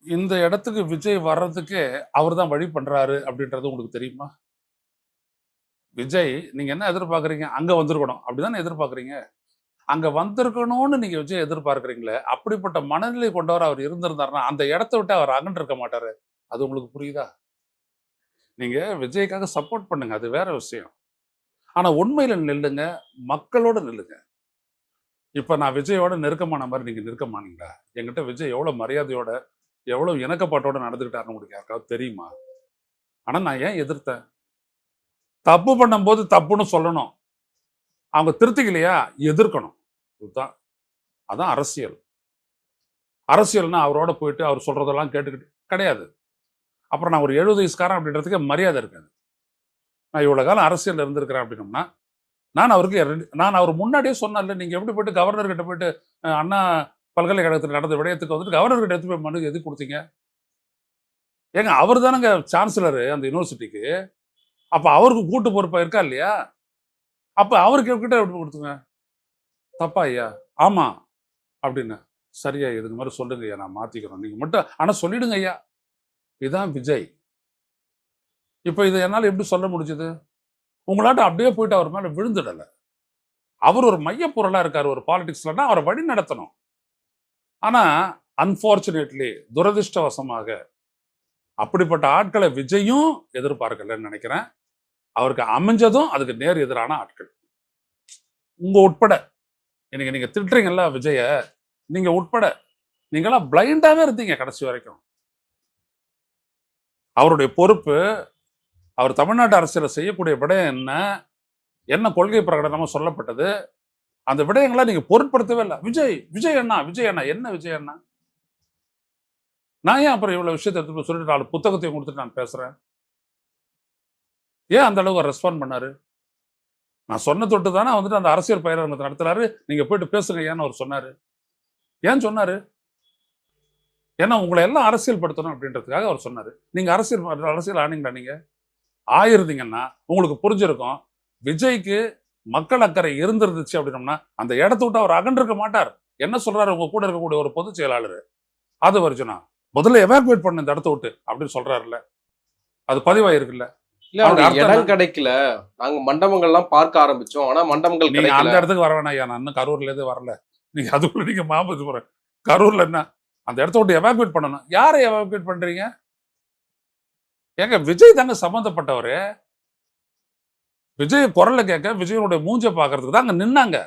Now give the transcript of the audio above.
இந்த இடத்துக்கு விஜய் வர்றதுக்கே அவர் தான் வழி பண்றாரு அப்படின்றது உங்களுக்கு தெரியுமா? விஜய் நீங்க என்ன எதிர்பார்க்குறீங்க? அங்க வந்திருக்கணும். அப்படிதானே எதிர்பார்க்குறீங்க? அங்க வந்திருக்கணும்னு நீங்க விஜய் எதிர்பார்க்குறீங்களே, அப்படிப்பட்ட மனநிலை கொண்டவர் அவர் இருந்திருந்தாருன்னா, அந்த இடத்த விட்டு அவர் அகன்றிருக்க மாட்டாரு. அது உங்களுக்கு புரியுதா? நீங்க விஜய்க்காக சப்போர்ட் பண்ணுங்க. அது வேற விஷயம். ஆனா உண்மையில நில்லுங்க. மக்களோட நில்லுங்க. இப்ப நான் விஜயோட நெருக்கமான மாரி நீங்க நெருக்கமானீங்களா? என்கிட்ட விஜய் எவ்வளவு மரியாதையோட, எவ்வளவு இணக்கப்பாட்டோட நடந்துக்கிட்டாருன்னு உங்களுக்கு யாருக்காவது தெரியுமா? ஆனா நான் ஏன் எதிர்த்தேன்? தப்பு பண்ணும்போது தப்புன்னு சொல்லணும். அவங்க திருத்திக்கலையா? எதிர்க்கணும். இதுதான். அதான் அரசியல். அரசியல்னா அவரோட போயிட்டு அவர் சொல்றதெல்லாம் கேட்டுக்கிட்டு கிடையாது. அப்புறம் நான் ஒரு 70 வயசுக்காரன் அப்படின்றதுக்கு மரியாதை இருக்காது. நான் இவ்வளவு காலம் அரசியல் இருந்திருக்கிறேன் அப்படின்னோம்னா, நான் அவர் முன்னாடியே சொன்னேன்ல, நீங்க எப்படி போயிட்டு கவர்னர் கிட்ட போயிட்டு அண்ணா பல்கலைக்கழகத்தில் நடந்த விடயத்துக்கு வந்துட்டு கவர்னர் கிட்ட எடுத்து போய் மனு எதுக்கு கொடுத்தீங்க? ஏங்க அவர் தானங்க சான்சலர் அந்த யூனிவர்சிட்டிக்கு. அப்ப அவருக்கு கூட்டு பொறுப்பா இருக்கா இல்லையா? அப்ப அவருக்கு கிட்ட எப்படி கொடுத்துங்க? தப்பா ஐயா? ஆமா அப்படின்னு. சரியா இதுக்கு மாதிரி சொல்லுங்க ஐயா, நான் மாத்திக்கிறோம். நீங்க மட்டும் ஆனா சொல்லிடுங்க ஐயா. இதுதான் விஜய். இப்ப இதை என்னால எப்படி சொல்ல முடிஞ்சது? உங்களாட்ட அப்படியே போயிட்டு அவர் மேல விழுந்துடல. அவர் ஒரு மைய பொருளா இருக்காரு ஒரு பாலிடிக்ஸ்லன்னா அவரை வழி நடத்தணும். ஆனா அன்பார்ச்சுனேட்லி துரதிருஷ்டவசமாக அப்படிப்பட்ட ஆட்களை விஜயும் எதிர்பார்க்கலன்னு நினைக்கிறேன். அவருக்கு அமைஞ்சதும் அதுக்கு நேர் எதிரான ஆட்கள். உங்க உட்பட இன்னைக்கு நீங்க திட்டுறீங்கல்ல விஜய, நீங்க உட்பட நீங்களாம் பிளைண்டாவே இருந்தீங்க கடைசி வரைக்கும். அவருடைய பொறுப்பு, அவர் தமிழ்நாட்டு அரசியல செய்யக்கூடிய விடயம் என்ன, என்ன கொள்கை பிரகடனமா சொல்லப்பட்டது, அந்த விடயங்களை நீங்க பொருட்படுத்தவே இல்லை. விஜய் விஜய் அண்ணா விஜய் அண்ணா என்ன விஜய் அண்ணா? நான் ஏன் அப்புறம் இவ்வளவு விஷயத்தை எடுத்து சொல்லிட்டு 4 புத்தகத்தையும் கொடுத்துட்டு நான் பேசுறேன்? ஏன் அந்த அளவுக்கு ரெஸ்பாண்ட் பண்ணாரு? நான் சொன்ன தொட்டு தானே வந்துட்டு அந்த அரசியல் பயிரங்கத்தை நடத்துறாரு. நீங்க போயிட்டு பேசுங்க ஏன்னு அவர் சொன்னாரு. ஏன் சொன்னாரு? ஏன்னா உங்களை எல்லாம் அரசியல் படுத்தணும் அப்படின்றதுக்காக அவர் சொன்னாரு. நீங்க அரசியல் ஆனீங்களா? நீங்க ஆயிருந்தீங்கன்னா உங்களுக்கு புரிஞ்சிருக்கும். விஜய்க்கு மக்கள் அக்கறை இருந்திருந்துச்சு அப்படின்னோம்னா அந்த இடத்த விட்டு அவர் அகன்றிருக்க மாட்டார். என்ன சொல்றாரு உங்க கூட இருக்கக்கூடிய ஒரு பொதுச் செயலாளர் அது வருஜனா முதல்ல எவாக்குவேட் பண்ண இந்த இடத்த விட்டு அப்படின்னு சொல்றாருல்ல, அது பதிவாயிருக்குல்ல. இல்ல அவருக்கு இடம் கிடைக்கல. நாங்க மண்டபங்கள்லாம் பார்க்க ஆரம்பிச்சோம். ஆனா மண்டபங்கள் நீங்க அந்த இடத்துக்கு வர வேணாம் ஐயா. நான் இன்னும் கரூர்ல இருந்து வரல. நீங்க அதுக்குள்ள நீங்க மாம்பது போற கரூர்ல என்ன அந்த இடத்த விட்டு எவாக்குவேட் பண்ணணும். யாரை எவாக்குவேட் பண்றீங்க? ஏங்க விஜய் தாங்க சம்பந்தப்பட்டவரு. விஜய் குரல்ல கேட்க விஜயனுடைய மூஞ்ச பாக்குறதுக்கு தான் அங்க நின்னாங்க.